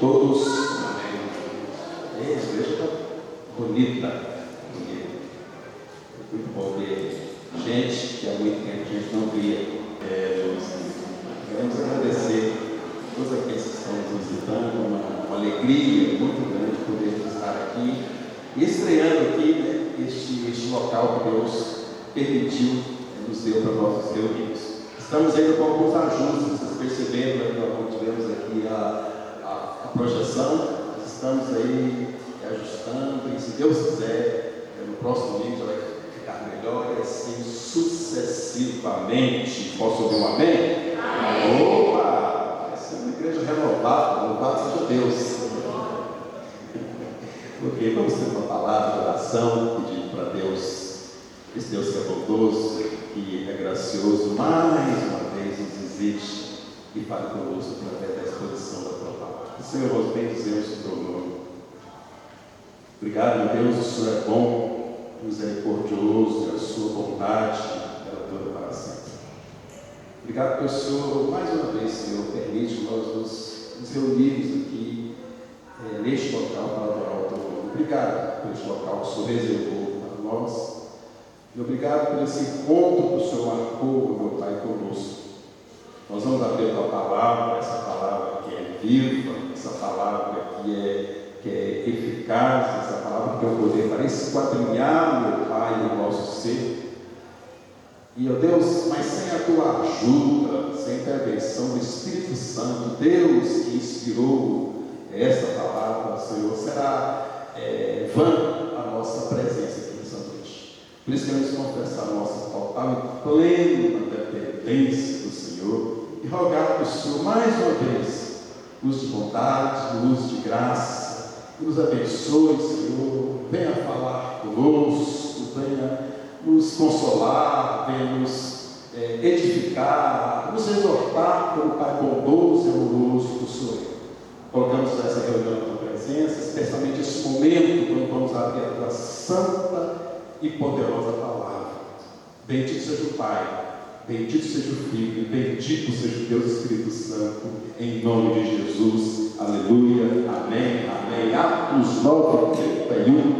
todos. Amém. A igreja está bonita. Muito bom ver gente que há muito tempo a gente não via. Queremos agradecer a todos aqueles que estão nos visitando, uma alegria muito grande poder estar aqui e estreando aqui, né, este local que Deus permitiu, nos deu para nós nos reunirmos. Estamos ainda com alguns ajustes, vocês perceberam, né, nós não tivemos aqui a projeção, estamos aí ajustando, e se Deus quiser, no próximo vídeo já vai ficar melhor, e assim sucessivamente. Posso ouvir um amém? Amém. Opa! Vai ser uma igreja renovada, louvado seja Deus. Ok, vamos ter uma palavra de oração, pedindo para Deus, esse Deus que é bondoso, que é gracioso, mais uma vez nos visite e fale conosco através da exposição da tua palavra. Senhor, nós bendizemos o teu nome. Obrigado, meu Deus, o Senhor é bom, misericordioso, e a sua bondade ela dura para sempre. Obrigado porque o Senhor, mais uma vez, Senhor, permite nós nos reunirmos aqui neste local para adorar o teu nome. Obrigado por este local que o Senhor reservou para nós. E obrigado por esse encontro que o Senhor marcou, meu Pai, conosco. Nós vamos abrir a tua palavra, essa palavra que é viva, essa palavra que é eficaz, essa palavra que tem o poder para esquadrinhar, meu Pai, o nosso ser. E, ó Deus, mas sem a tua ajuda, sem a intervenção do Espírito Santo, Deus que inspirou esta palavra, Senhor, será vã a nossa presença aqui nessa noite. Por isso queremos confessar a nossa total e plena dependência do Senhor e rogar para o Senhor mais uma vez luz de bondade, luz de graça, que nos abençoe, Senhor, venha falar conosco, venha nos consolar, venha nos edificar, nos exortar pelo Pai bondoso e amoroso do Senhor. Colocamos essa reunião na tua presença, especialmente esse momento quando vamos abrir a tua santa e poderosa palavra. Bendito seja o Pai, bendito seja o Filho, bendito seja o Deus Espírito Santo, em nome de Jesus. Aleluia, amém, amém. Atos 9:31.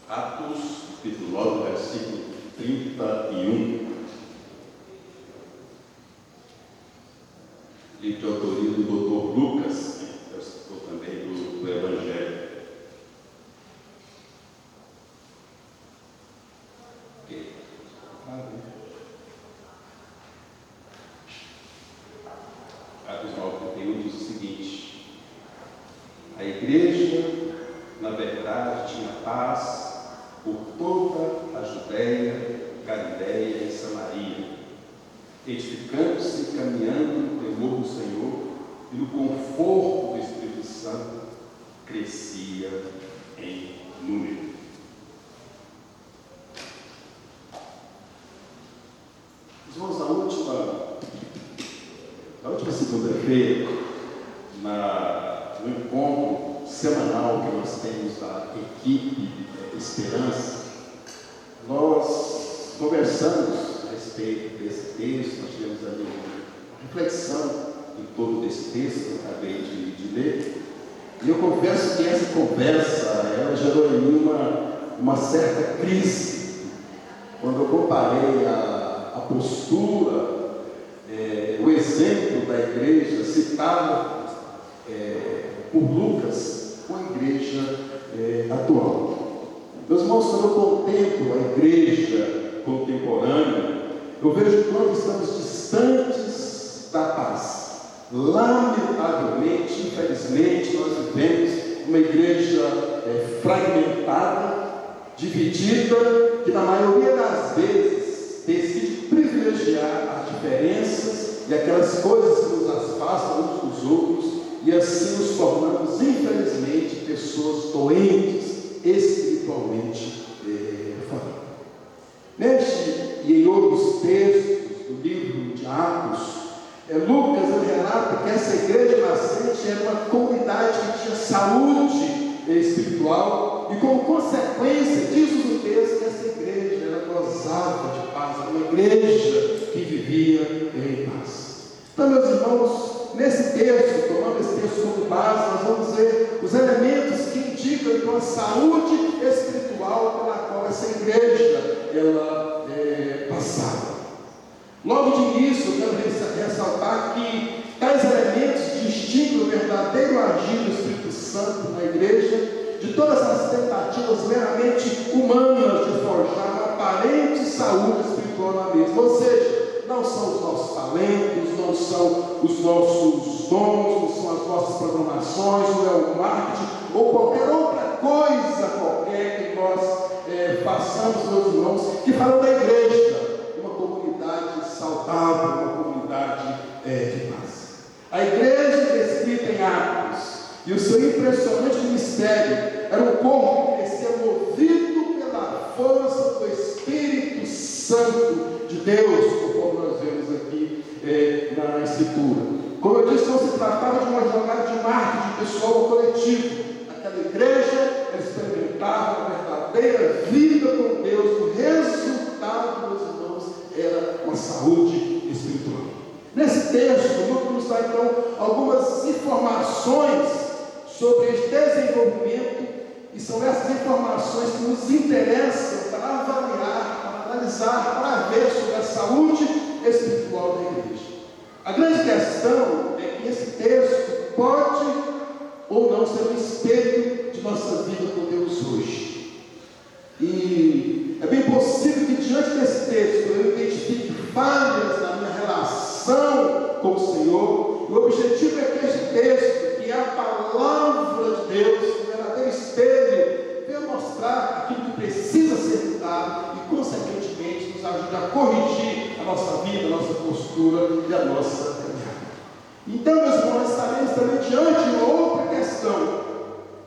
Atos, capítulo 9, versículo 31. Livro de autoria do Dr. Lucas, que eu estou também do Evangelho. Okay. Atos 9:31 diz o seguinte: a igreja, na verdade, tinha paz por toda a Judéia, Galiléia e Samaria, edificando-se e caminhando no temor do Senhor e no conforto do Espírito Santo, crescia em número. Irmãos, na última segunda-feira, no encontro semanal que nós temos da equipe Esperança, nós conversamos a respeito desse texto, nós tivemos ali uma reflexão em torno desse texto que eu acabei de ler, e eu confesso que essa conversa ela gerou em mim uma certa crise, quando eu comparei a postura, o exemplo da igreja citado por Lucas com a igreja atual. Meus irmãos, quando eu contemplo a igreja contemporânea, eu vejo quanto estamos distantes da paz. Lamentavelmente, infelizmente, nós vivemos uma igreja fragmentada, dividida, que na maioria das vezes decide privilegiar as diferenças e aquelas coisas que nos afastam uns dos outros, e assim nos tornamos, infelizmente, pessoas doentes espiritualmente falando. Neste e em outros textos do livro de Atos, Lucas relata que essa igreja nascente era uma comunidade que tinha saúde espiritual, e como consequência, diz o texto, que essa igreja ela gozava de paz, era uma igreja que vivia em paz. Então, meus irmãos, nesse texto, tomando esse texto como base, nós vamos ver os elementos que indicam então a saúde espiritual pela qual essa igreja ela passava. Logo de início, eu quero ressaltar que tais elementos distinguem o verdadeiro agir do Espírito Santo na igreja de todas as tentativas meramente humanas de forjar uma aparente saúde espiritual na mesma. Ou seja, não são os nossos talentos, não são os nossos dons, não são as nossas programações, não é o marketing ou qualquer outra coisa qualquer que nós façamos, meus irmãos, que falam da igreja, uma comunidade saudável, uma comunidade de paz. A igreja descrita em Atos e o seu impressionante ministério era um corpo que crescia movido pela força do Espírito Santo de Deus, conforme nós vemos aqui na Escritura. Como eu disse, não se tratava de uma jornada de marketing pessoal ou coletivo. Aquela igreja experimentava uma verdadeira vida com Deus. O resultado, meus irmãos, era uma saúde espiritual. Nesse texto, Lucas nos dá então algumas informações sobre esse desenvolvimento, e são essas informações que nos interessam para avaliar, para analisar, para ver sobre a saúde espiritual da igreja. A grande questão é que esse texto pode ou não ser um espelho de nossa vida com Deus hoje. E é bem possível que diante desse texto eu identifique falhas na minha relação com o Senhor. O objetivo é que este texto, que é a palavra de Deus, o verdadeiro espelho, venha mostrar aquilo que precisa ser mudado e, consequentemente, nos ajude a corrigir a nossa vida, a nossa postura e a nossa caminhada. Então, meus irmãos, estaremos também diante de uma outra questão.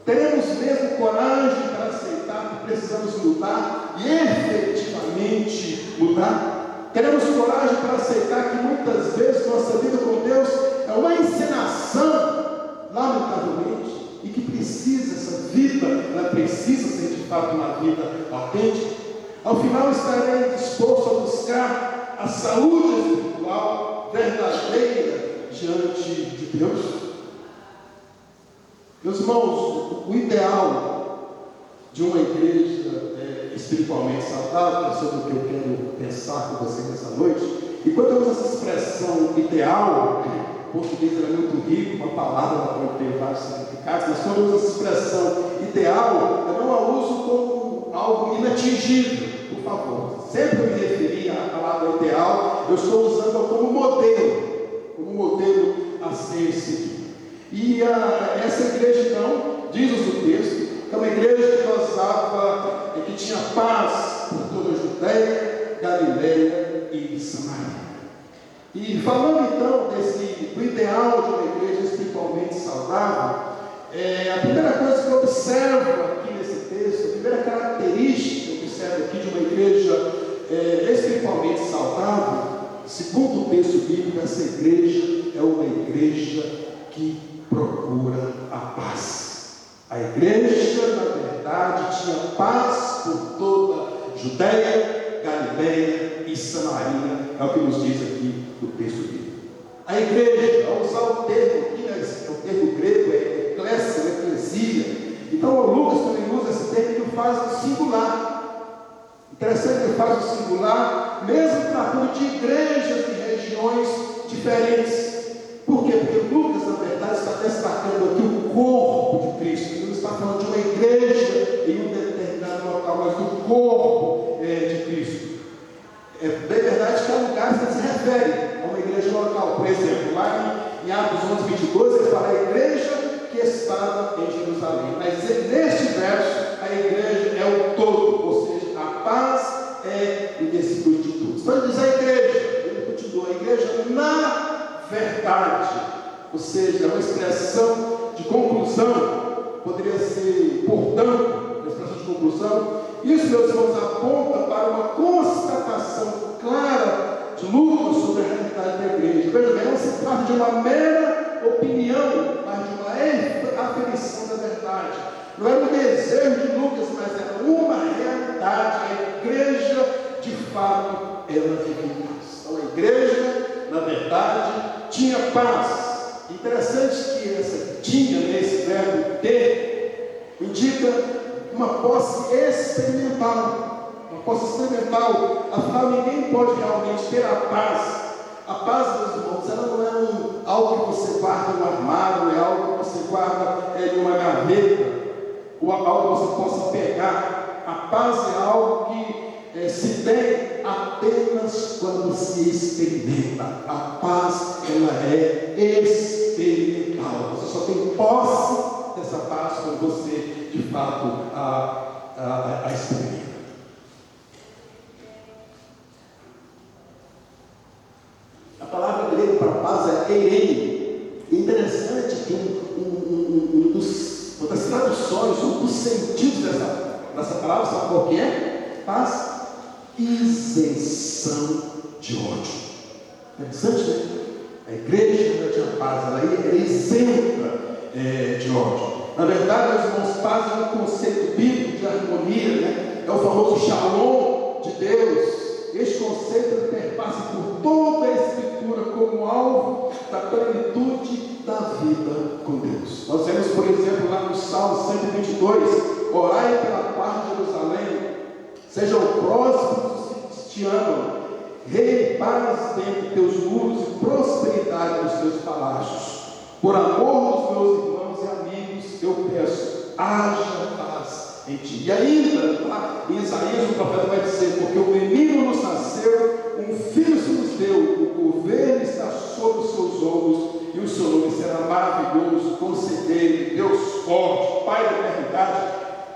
Teremos mesmo coragem para aceitar que precisamos mudar e efetivamente mudar? Teremos coragem para aceitar que muitas vezes nossa vida com Deus é uma encenação, lamentavelmente, e que precisa, essa vida, ela precisa ser de fato uma vida autêntica? Ao final, estarei disposto a buscar a saúde espiritual verdadeira diante de Deus? Meus irmãos, o ideal de uma igreja espiritualmente saudável, é sobre o que eu quero pensar com você nessa noite. E quando eu uso essa expressão ideal, o português é muito rico, uma palavra pode ter vários significados, mas quando eu uso essa expressão ideal, eu não a uso como algo inatingível, por favor. Sempre que eu me referir à palavra ideal, eu estou usando como modelo a ser seguido. E essa igreja, então, diz o texto, é uma igreja que gozava, que tinha paz por toda a Judéia, Galileia e Samaria. E falando então do ideal de uma igreja espiritualmente saudável, a primeira coisa que eu observo aqui nesse texto, a primeira característica que eu observo aqui de uma igreja espiritualmente saudável, segundo o texto bíblico, essa igreja é uma igreja que procura a paz. A igreja, na verdade, tinha paz por toda a Judéia, Galileia e Samaria, é o que nos diz aqui o texto bíblico. A igreja, ao usar o termo aqui, o termo grego é eclesia. Então o Lucas, quando ele usa esse termo, ele faz no singular. Interessante que ele faz no singular, mesmo tratando de igrejas de regiões diferentes. Por quê? Porque Lucas, na verdade, está destacando aqui o corpo de Cristo. Ele não está falando de uma igreja em um determinado local, mas do corpo de Cristo. É verdade que há lugares que se refere a uma igreja local. Por exemplo, lá em Atos 11:22, ele fala a igreja que estava em Jerusalém. Mas neste verso, a igreja é o todo, ou seja, a paz é o discípulo de todos. Então ele diz a igreja, ele continua, a igreja na verdade, ou seja, uma expressão de conclusão, poderia ser, portanto, uma expressão de conclusão. Isso, meus irmãos, aponta para uma constatação clara de Lucas sobre a realidade da igreja. Veja bem, não se trata de uma mera mas de uma aferição da verdade. Não era um desejo de Lucas, mas era uma realidade. A igreja, de fato, ela vivia em paz. Então a igreja, na verdade, tinha paz. Interessante que essa tinha, nesse verbo ter, indica uma posse experimental. Uma posse experimental. Afinal, ninguém pode realmente ter a paz. A paz, meus irmãos, ela não é algo que você guarda no armário, é algo que você guarda em uma gaveta, ou algo que você possa pegar. A paz é algo que se tem apenas quando se experimenta. A paz, ela é experimental. Você só tem posse dessa paz quando você, de fato, a experimenta. A palavra grega para paz é eirene. Interessante que uma das traduções, um dos sentidos dessa palavra, sabe qual que é? Paz, isenção de ódio. Interessante, né? A igreja não tinha paz, ela é isenta de ódio. Na verdade, meus irmãos, paz é um conceito bíblico de harmonia, né? É o famoso shalom de Deus. Este conceito perpassa por toda a Escritura como alvo da plenitude da vida com Deus. Nós vemos, por exemplo, lá no Salmo 122, orai pela paz de Jerusalém, sejam próximos os que te amam, reine paz dentro de teus muros e prosperidade nos teus palácios. Por amor dos meus irmãos e amigos, eu peço, haja paz em ti. E ainda, lá em Isaías, o profeta vai dizer, porque o menino nos nasceu, um filho se nos deu, o governo está sobre os seus ombros, e o seu nome será maravilhoso, conselheiro, Deus forte, Pai da eternidade,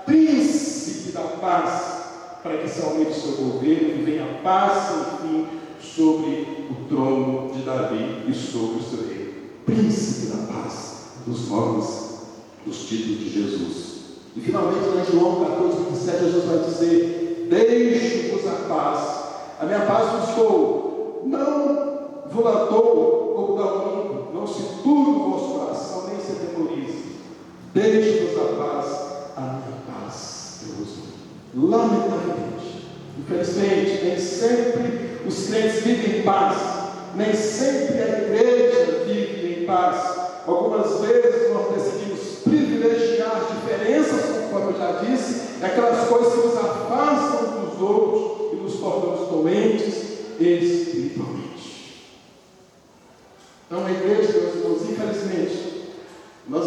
príncipe da paz, para que se aumente o seu governo e venha a paz sem fim sobre o trono de Davi e sobre o seu reino. Príncipe da paz, dos nomes, dos títulos de Jesus. E finalmente, lá em João 14:27, Jesus vai dizer: deixe-vos a paz, a minha paz vos dou, não vos la dou como dá o mundo, não se turbe o vosso coração, nem se atemorize. Deixe-vos a paz, a minha paz eu vos dou. Lamentavelmente, infelizmente, nem sempre os crentes vivem em paz, nem sempre a igreja vive em paz. Algumas vezes nós decidimos privilegiar diferenças, conforme eu já disse, aquelas coisas que nos afastam uns dos outros e nos tornamos doentes espiritualmente. Então, a igreja, meus irmãos, infelizmente, na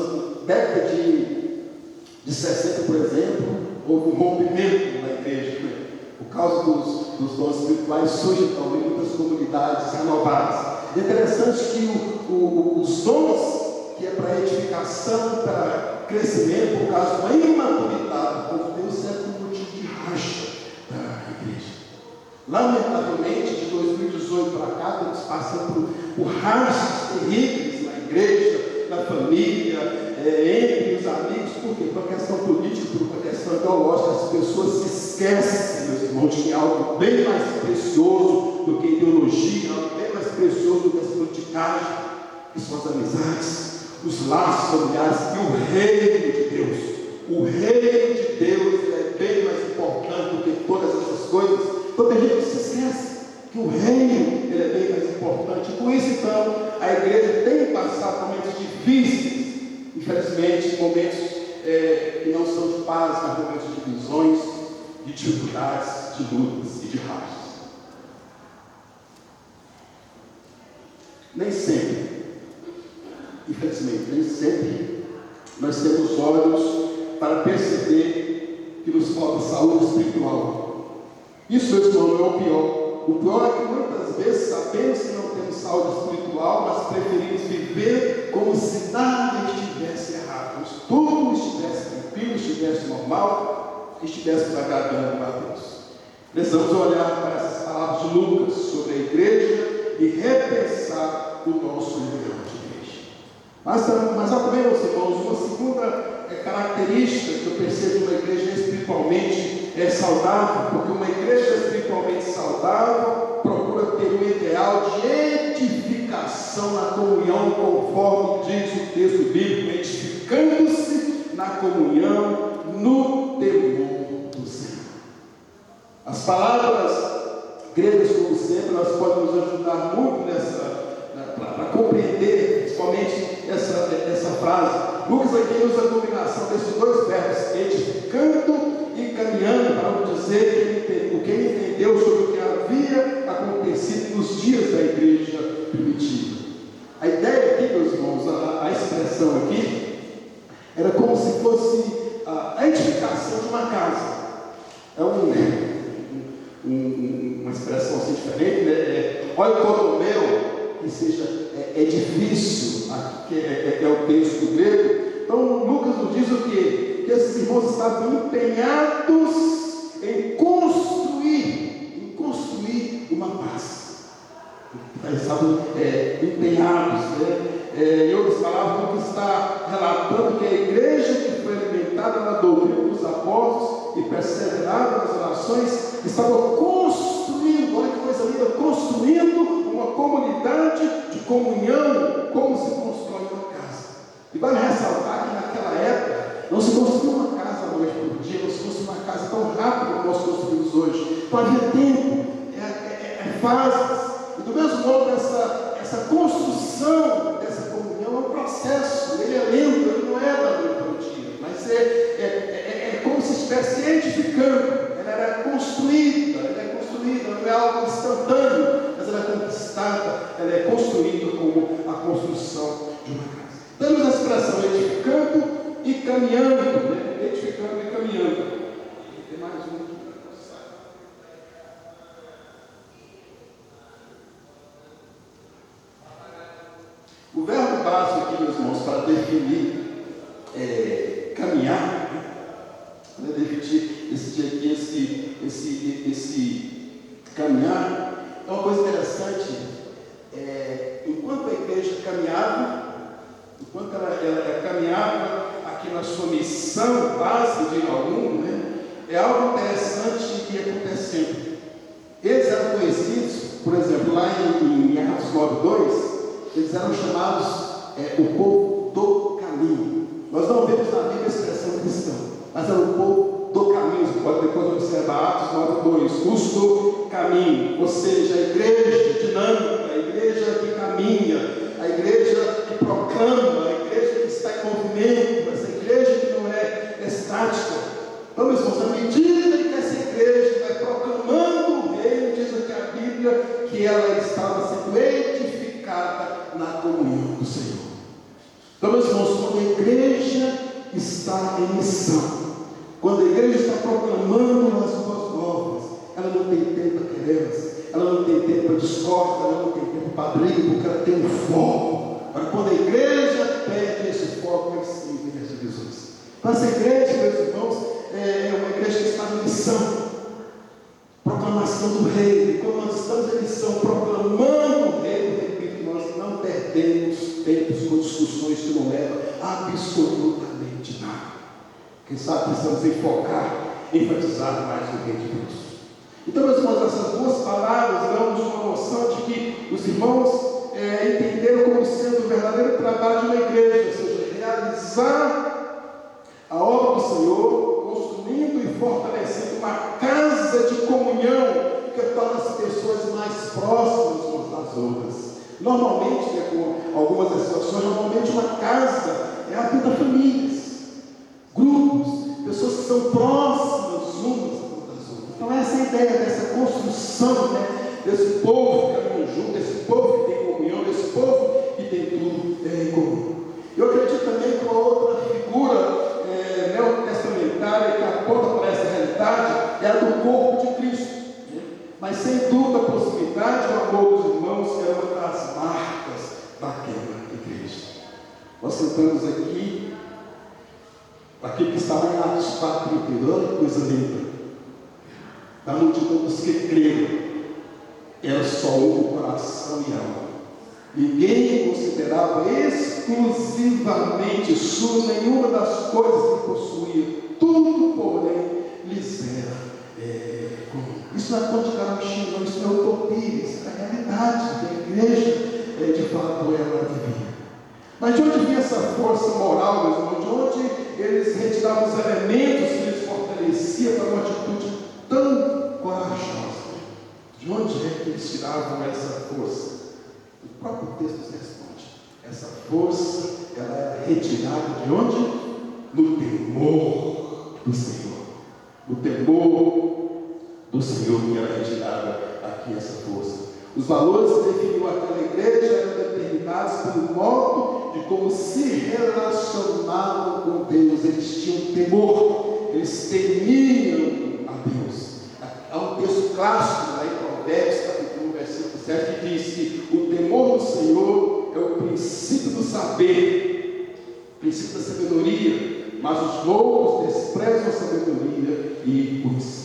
década de 60, por exemplo, houve um rompimento na igreja, né? Por causa dos dons espirituais, surgem também muitas comunidades renovadas. É interessante que os dons que é para edificação, para crescimento, por causa de uma imaturidade do povo de Deus, é um motivo de racha da igreja. Lamentavelmente, de 2018 para cá, estamos passando por rachas terríveis na igreja, na família, entre os amigos. Por quê? Por uma questão política, por uma questão ideológica. As pessoas se esquecem, meus irmãos, de algo bem mais precioso do que ideologia, algo bem mais precioso do que as politicagem, que são as amizades, os laços familiares e o reino de Deus. O reino de Deus é bem mais importante do que todas essas coisas. Então tem gente que se esquece que o reino ele é bem mais importante. Com isso, então, a igreja tem passado momentos difíceis, infelizmente, momentos que não são de paz, mas momentos de divisões, de dificuldades, de lutas e de rachas. Nem sempre, infelizmente, nem sempre nós temos olhos para perceber que nos falta saúde espiritual. Isso, meus irmãos, não é o pior. O pior é que muitas vezes sabemos que não temos saúde espiritual, mas preferimos viver como se nada estivesse errado, como se tudo estivesse tranquilo, estivesse normal, estivéssemos agradando a Deus. Precisamos olhar para essas palavras de Lucas sobre a igreja e repensar o nosso ideal de igreja. Mas há também, meus irmãos, uma segunda característica que eu percebo de uma igreja espiritualmente saudável, porque uma igreja espiritualmente saudável procura ter um ideal de edificação edificação na comunhão, conforme diz o texto bíblico, edificando-se na comunhão, no temor do Senhor. As palavras gregas, como sempre, elas podem nos ajudar muito para compreender, principalmente essa frase. Lucas aqui usa a combinação desses dois verbos, edificando e caminhando, para não dizer o que ele entendeu sobre o que havia acontecido nos dias da igreja primitiva. A ideia aqui, meus irmãos, a expressão aqui, era como se fosse a edificação de uma casa. É uma expressão assim diferente, né? Olha o condomínio, que seja edifício, que é o texto grego. Então Lucas nos diz o quê? Que esses irmãos estavam empenhados em construir uma paz. Eles estavam empenhados, né? Em outras palavras, Lucas está relatando que a igreja que foi alimentada na doutrina dos apóstolos e perseverada nas orações, estava construindo, olha que coisa linda, construindo uma comunidade de comunhão, como se constrói uma casa. E vale ressaltar que naquela época não se construía uma casa da noite por dia, não se construía uma casa tão rápida como nós construímos hoje. Então havia tempo, fases. E do mesmo modo, essa construção dessa comunhão é um processo, ele é lento, ele não é da noite para o dia, mas é como se estivesse edificando. Ela era construída, não é algo instantâneo, mas ela é conquistada, ela é construída como a construção de uma casa. Temos a expressão edificando e caminhando, né? Edificando e caminhando. Tem mais um aqui. O verbo básico aqui, meus irmãos, para definir caminhar, para definir esse caminhar, é uma coisa interessante. Enquanto a igreja caminhava, enquanto ela caminhava aqui na sua missão básica de ir ao mundo, né, é algo interessante que ia acontecendo. Eles eram conhecidos, por exemplo, lá em Atos 9:2, eles eram chamados o povo do caminho. Nós não vemos na Bíblia a expressão cristã, mas era o povo do caminho. Você pode depois observar Atos 9:2, os do caminho, ou seja, a igreja dinâmica, a igreja que caminha, a igreja que proclama, a igreja que está em movimento, essa igreja que não é estática. Então, meus irmãos, à medida que essa igreja vai proclamando o reino, diz aqui a Bíblia que ela estava sendo edificada na comunhão do Senhor. Então, meus irmãos, quando a igreja está em missão, quando a igreja está proclamando as boas novas, ela não tem tempo para querelas, ela não tem tempo para discórdia, ela não tem tempo para briga, porque ela tem um foco. Mas quando a igreja perde esse foco, aí sim vem as divisões. Então, essa igreja, meus irmãos, é uma igreja que está em missão, proclamação do reino. Quando nós estamos em missão, proclamando o reino, repito, nós não perdemos tempos com discussões que não levam absolutamente nada. Quem sabe precisamos enfocar, enfatizar mais o reino de Deus. Então, meus irmãos, essas duas palavras dão-nos uma noção de que os irmãos entenderam como sendo o verdadeiro trabalho de uma igreja, ou seja, realizar a obra do Senhor, construindo e fortalecendo uma casa de comunhão que torna as pessoas mais próximas umas das outras. Normalmente, com algumas exceções, uma casa habita famílias, grupos, pessoas que são próximas umas das outras. Então essa é a ideia dessa construção, desse povo que caminha junto, desse povo que tem comunhão, desse povo que tem tudo em comum. Eu acredito também que uma outra figura neotestamentária que aponta para essa realidade é a do corpo de Cristo. Mas sem dúvida a proximidade e o amor dos irmãos é uma das marcas daquela igreja. Nós sentamos aqui que estava em Atos 4:32, olha que coisa linda. Da multidão dos que creram, era só um coração e alma. Ninguém considerava exclusivamente sua nenhuma das coisas que possuía. Tudo, porém, lhes era comum. Isso não é conto de carochinho, não, isso não é utopia, isso é a realidade da igreja de fato ela vivia. Mas de onde vinha essa força moral, meus irmãos? De onde eles retiravam os elementos que eles fortaleciam para uma atitude tão corajosa? De onde é que eles tiravam essa força? O próprio texto nos responde. Essa força, ela é retirada de onde? No temor do Senhor. No temor do Senhor que era retirada aqui essa força. Os valores que definiam aquela igreja eram determinados pelo modo de como se relacionavam com Deus. Eles tinham temor, eles temiam a Deus. Há um texto clássico lá em Provérbios, capítulo 1, versículo 7, que diz que o temor do Senhor é o princípio do saber, o princípio da sabedoria, mas os loucos desprezam a sabedoria e o ensino.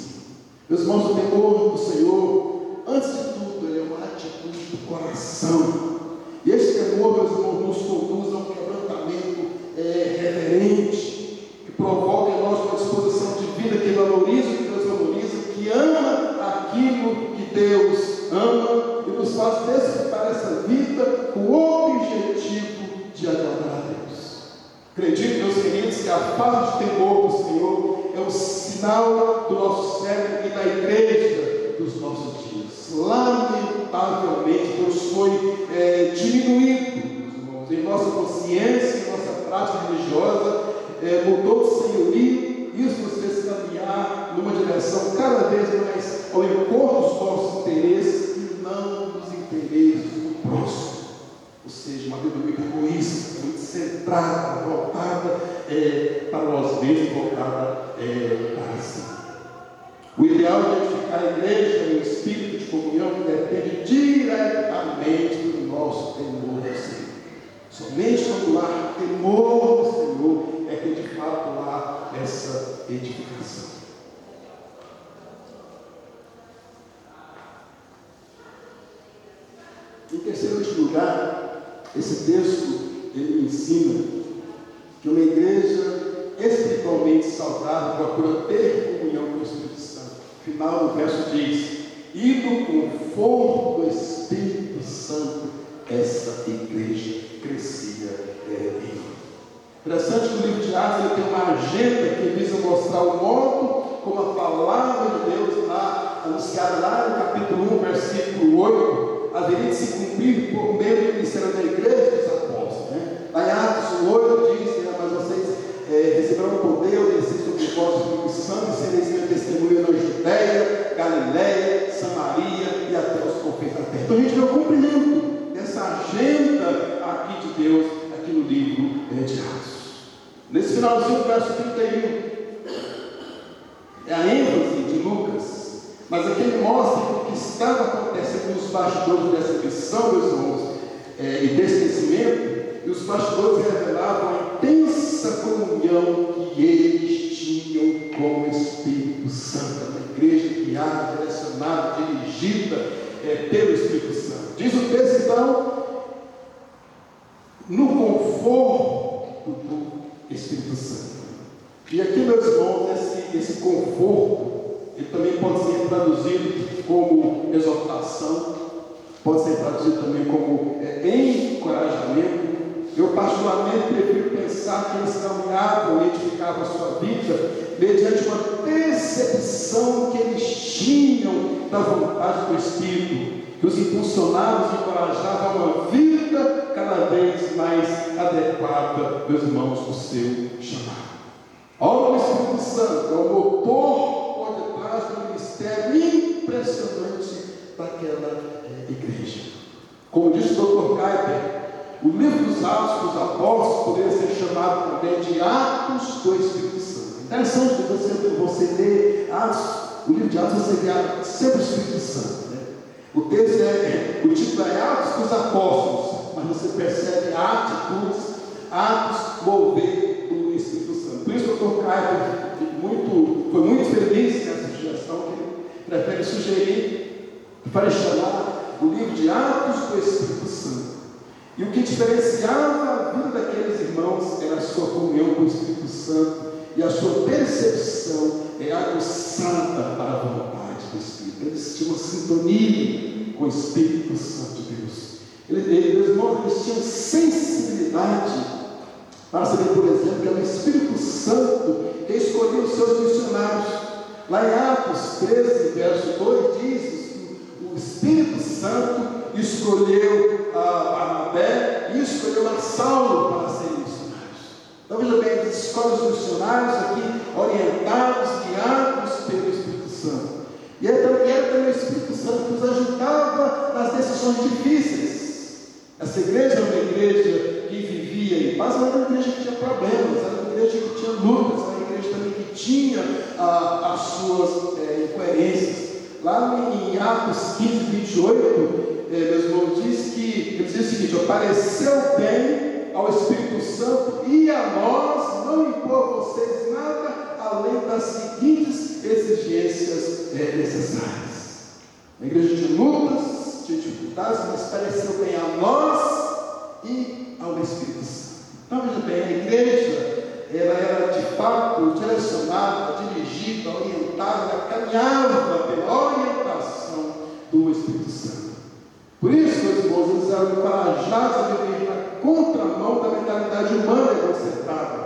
Meus irmãos, o temor do Senhor, antes de tudo, ele é uma atitude do coração. E esse temor, meus irmãos, nos conduz a um quebrantamento reverente, que provoca em nós uma disposição de vida que valoriza o que Deus valoriza, que ama aquilo que Deus ama e nos faz desfrutar essa vida com o objetivo de agradar a Deus. Acredito, meus queridos, que a falta de temor do Senhor é o sinal do nosso século e da igreja dos nossos dias. Lamentavelmente, Deus foi diminuído, meus irmãos, em nossa consciência, em nossa prática religiosa, mudou de senhorio. Isso nos fez caminhar numa direção cada vez mais ao encontro dos nossos interesses e não dos interesses do próximo. Ou seja, uma vida muito egoísta, muito centrada, voltada para nós mesmos, voltada para si. O ideal de edificar a igreja e o espírito de comunhão depende diretamente do nosso temor do Senhor. Somente quando há temor do Senhor é que de fato há essa edificação. Em terceiro lugar, esse texto ele me ensina que uma igreja espiritualmente saudável procura ter comunhão com o Espírito Santo. No final do verso diz: e no conforto do Espírito Santo essa igreja crescia em mim. Interessante que o livro de Atos ele tem uma agenda que visa mostrar o modo como a palavra de Deus lá, anunciada lá no capítulo 1, versículo 8, haveria de se cumprir por meio do ministério da igreja dos apóstolos. Lá em Atos 8 diz: mas vocês receberão poder ao descer sobre vós o Espírito Santo e sereis minha testemunha na Judeia, Galileia, Samaria e até os confins da terra. Então a gente vê o cumprimento dessa agenda aqui de Deus, aqui no livro de Atos. Nesse finalzinho do verso 31, é a ênfase de Lucas, mas aqui ele mostra o que estava acontecendo nos bastidores dessa missão, meus irmãos, e desse crescimento. E os pastores revelavam a intensa comunhão que eles tinham com o Espírito Santo, uma igreja guiada, direcionada, dirigida pelo Espírito Santo. Diz o texto então, no conforto do Espírito Santo. E aqui, meus irmãos, esse conforto, ele também pode ser traduzido como exortação, pode ser traduzido também como encorajamento. Eu particularmente prefiro pensar que eles caminhavam e edificavam a sua vida mediante uma percepção que eles tinham da vontade do Espírito, que os impulsionava, os encorajava a uma vida cada vez mais adequada, meus irmãos, do seu chamado. A obra do Espírito Santo é o motor por detrás do ministério impressionante daquela igreja. Como disse o Dr. Kuyper, o livro dos Atos dos Apóstolos poderia ser chamado também de Atos do Espírito Santo. Interessante que você lê Atos, o livro de Atos, você vê sempre o Espírito Santo. O texto o título é Atos dos Apóstolos, mas você percebe Atos mover do Espírito Santo. Por isso o Dr. Caio foi muito feliz nessa sugestão que ele prefere sugerir para chamar o livro de Atos do Espírito Santo. E o que diferenciava a vida daqueles irmãos era a sua comunhão com o Espírito Santo e a sua percepção aguçada para a vontade do Espírito. Eles tinham uma sintonia com o Espírito Santo de Deus. Eles eternidade. Para saber, por exemplo, que é o Espírito Santo que escolheu os seus missionários. Lá em Atos 13, verso 2, diz que o Espírito Santo escolheu a Barnabé e escolheu a Saulo para serem missionários. Então, veja bem, ele escolhe os missionários aqui, orientados, guiados pelo Espírito Santo. E era também o Espírito Santo que nos ajudava nas decisões difíceis. Essa igreja era uma igreja que vivia em paz, mas era uma igreja que tinha problemas, era uma igreja que tinha lutas, era uma igreja também que tinha as suas incoerências. Lá em Atos 15, 28, meu irmão diz que, ele diz o seguinte: pareceu bem ao Espírito Santo e a nós não impor a vocês nada além das seguintes exigências necessárias. A igreja tinha lutas, tinha dificuldades, mas pareceu bem a nós e ao Espírito Santo. Então veja bem, a igreja ela era de fato direcionada, dirigida, orientada, ela caminhava pela orientação do Espírito Santo. Por isso, meus irmãos, eles eram encorajados a viver na contramão da mentalidade humana egocentrada.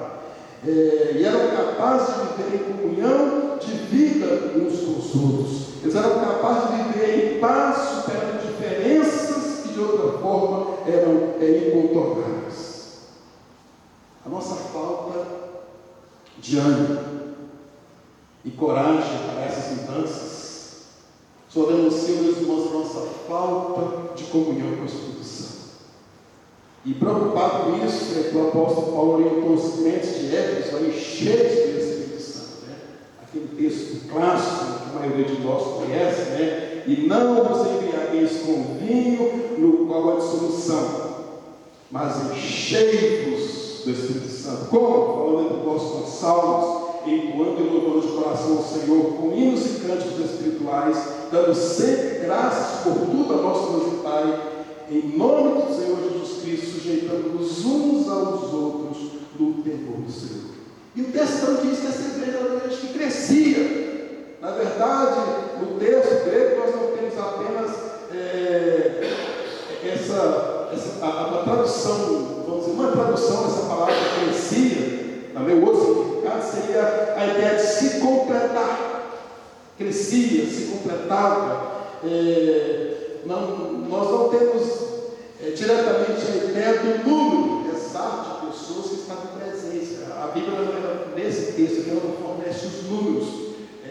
E eram capazes de viver em comunhão de vida uns com os outros. Eles eram capazes de viver em paz, superando diferenças que de outra forma eram incontornáveis. A nossa falta de ânimo e coragem para essas mudanças só denuncia, meus irmãos, a nossa falta de comunhão com o Espírito Santo. E preocupado com isso, o apóstolo Paulo orientou os crentes de Éfeso a encher-se do Espírito Santo. Aquele texto clássico que a maioria de nós conhece, e não vos embriagueis com vinho, no qual há dissolução, mas enchei-vos do Espírito Santo. Como? Falando entre vós com salmos, entoando e louvando de coração ao Senhor, com hinos e cânticos espirituais, dando sempre graças por tudo a nosso Deus e Pai, em nome do Senhor Jesus Cristo, sujeitando-nos uns aos outros no temor do Senhor. E o texto não diz que essa igreja era uma igreja que crescia. Na verdade, no texto grego nós não temos apenas a tradução, vamos dizer, uma tradução dessa palavra crescia, também o outro significado seria a ideia de se completar. Crescia, se completava. Nós não temos diretamente a ideia do número exato de pessoas que estavam presentes. A Bíblia, nesse texto aqui, ela não fornece os números,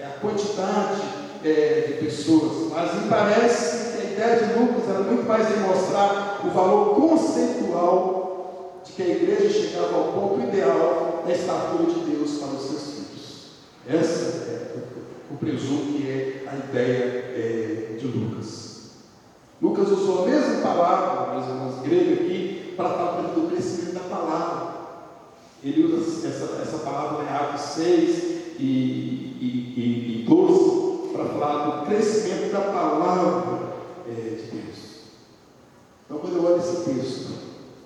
a quantidade de pessoas, mas me parece que a ideia de Lucas era muito mais em mostrar o valor conceitual de que a igreja chegava ao ponto ideal da estatura de Deus para os seus filhos. Essa eu presumo que é a ideia de Lucas. Lucas usou a mesma palavra, meus irmãos, grego aqui, para falar do crescimento da palavra. Ele usa essa palavra em Atos 6 e 12 para falar do crescimento da palavra de Deus. Então, quando eu olho esse texto,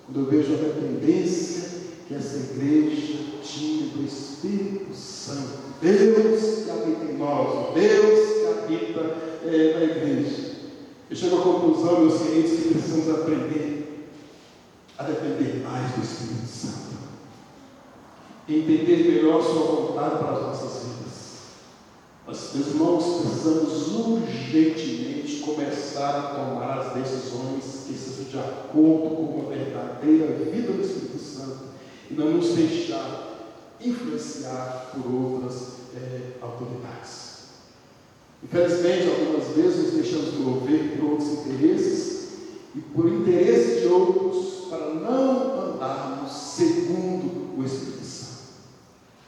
quando eu vejo a dependência que essa igreja tinha do Espírito Santo, Deus que habita em nós, Deus que habita na igreja, eu chego à conclusão, meus queridos, que precisamos aprender a depender mais do Espírito Santo, entender melhor sua vontade para as nossas vidas. Mas, meus irmãos, precisamos urgentemente começar a tomar as decisões que sejam de acordo com uma verdadeira vida do Espírito Santo e não nos deixar influenciar por outras autoridades. Infelizmente, algumas vezes nos deixamos mover por outros interesses e por interesse de outros para não andarmos segundo o Espírito Santo.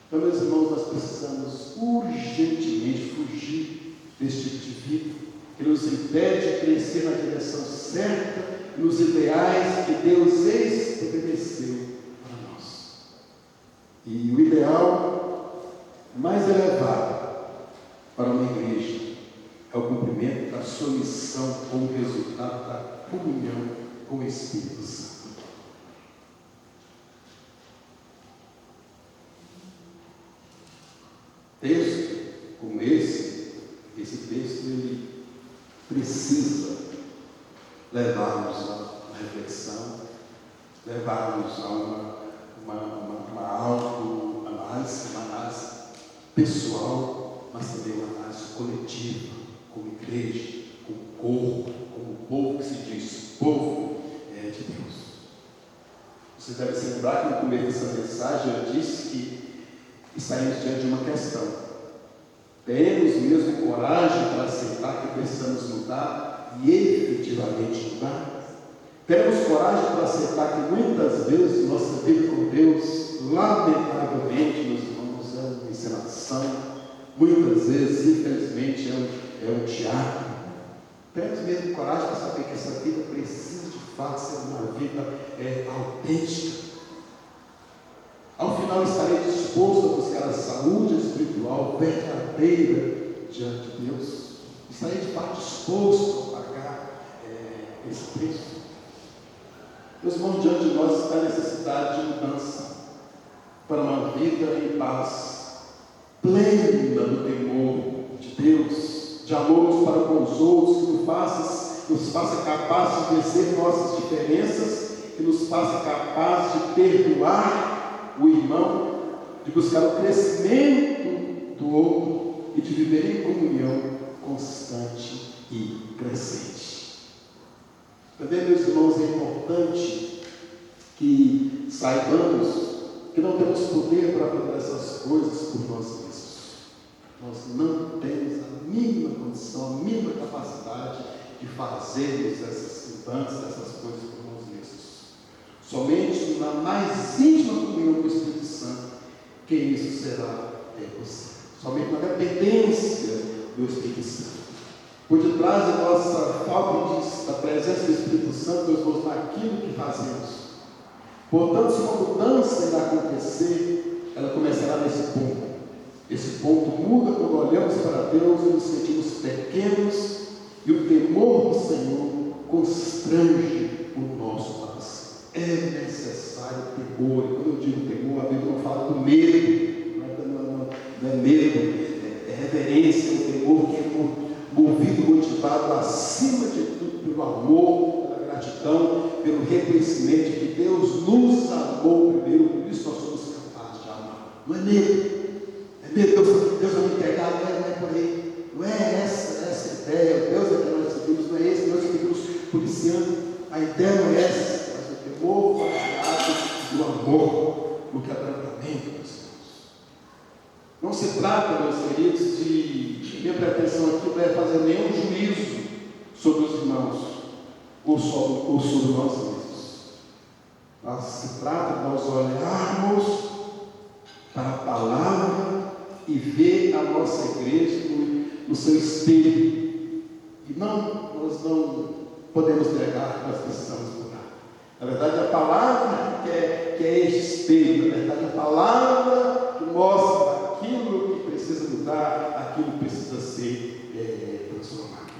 Então, meus irmãos, nós precisamos urgentemente fugir deste tipo de vida que nos impede de crescer na direção certa, nos ideais que Deus estabeleceu para nós. E o ideal mais elevado para uma igreja é o cumprimento da sua missão como resultado da comunhão com o Espírito Santo. Texto como esse texto ele precisa levar-nos à reflexão levar-nos a uma autoanálise, uma análise pessoal, mas também uma análise coletiva, como igreja, como povo que se diz, povo de Deus. Você deve se lembrar que no começo dessa mensagem eu disse que estaremos diante de uma questão. Temos mesmo coragem para aceitar que precisamos mudar e efetivamente mudar? Temos coragem para aceitar que muitas vezes nossa vida com Deus, lamentavelmente, meus irmãos, é uma encenação, muitas vezes, infelizmente, é um teatro. Temos mesmo coragem para saber que essa vida precisa de fato ser uma vida autêntica. Ao final estarei disposto a buscar a saúde espiritual verdadeira diante de Deus. Estarei de fato disposto a pagar esse preço. Meus irmãos, diante de nós está a necessidade de mudança para uma vida em paz, plena do temor de Deus, de amor uns para com os outros, que nos faça capazes de vencer nossas diferenças, que nos faça capazes de perdoar o irmão, de buscar o crescimento do outro e de viver em comunhão constante e crescente. Também, meus irmãos, é importante que saibamos que não temos poder para fazer essas coisas por nós mesmos. Nós não temos a mínima condição, a mínima capacidade de fazermos essas mudanças, essas coisas por nós mesmos. Somente na mais íntima comunhão com o Espírito Santo que isso será possível. Somente na dependência do Espírito Santo. Por detrás da nossa falta da presença do Espírito Santo, nós vamos naquilo que fazemos. Portanto, se uma mudança irá acontecer, ela começará nesse ponto. Esse ponto muda quando olhamos para Deus e nos sentimos pequenos e o temor do Senhor constrange o nosso coração. É necessário temor. E quando eu digo temor, a Bíblia não fala do medo. Não é medo, é reverência, o temor que é movido, motivado acima de tudo pelo amor, pela gratidão, pelo reconhecimento de que Deus nos amou primeiro, por isso nós somos capazes de amar. Não é medo. É medo, Deus vai me pegar, não é por aí. Não é essa ideia, Deus é que nós seguimos, não é esse, nós seguimos policiando. A ideia não é essa, mas o temor baseado no amor, no quebrantamento, meus irmãos. Não se trata, meus queridos, minha pretensão aqui não é fazer nenhum juízo sobre os irmãos ou sobre nós mesmos. Mas se trata de nós olharmos para a palavra e ver a nossa igreja no seu espelho. E nós não podemos negar que nós precisamos mudar. Na verdade, a palavra que é este espelho, na verdade, a palavra que mostra aquilo que precisa mudar, aquilo que precisa ser transformado.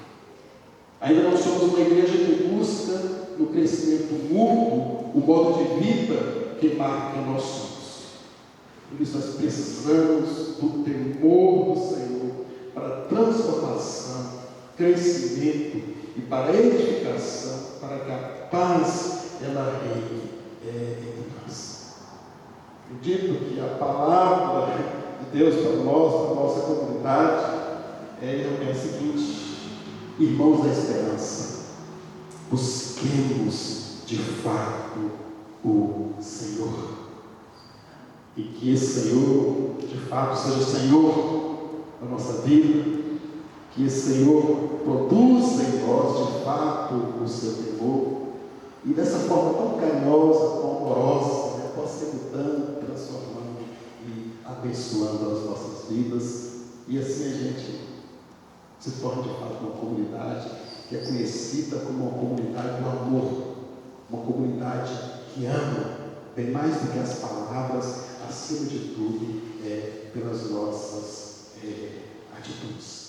Ainda não somos uma igreja que busca no crescimento mútuo o modo de vida que marca quem nós somos. Por isso nós precisamos do temor do Senhor para transformação, crescimento e para edificação, para que a paz ela reine entre nós. Acredito que a palavra de Deus para nós, para a nossa comunidade, é a seguinte: irmãos da esperança, busquemos de fato o Senhor. E que esse Senhor, de fato, seja o Senhor da nossa vida, que esse Senhor produza em nós, de fato, o seu temor, e dessa forma tão carinhosa, tão amorosa, possa ser mudando, transformando e abençoando as nossas vidas, e assim a gente se torna, de fato, uma comunidade que é conhecida como uma comunidade do amor, uma comunidade que ama, bem mais do que as palavras, acima de tudo, pelas nossas atitudes.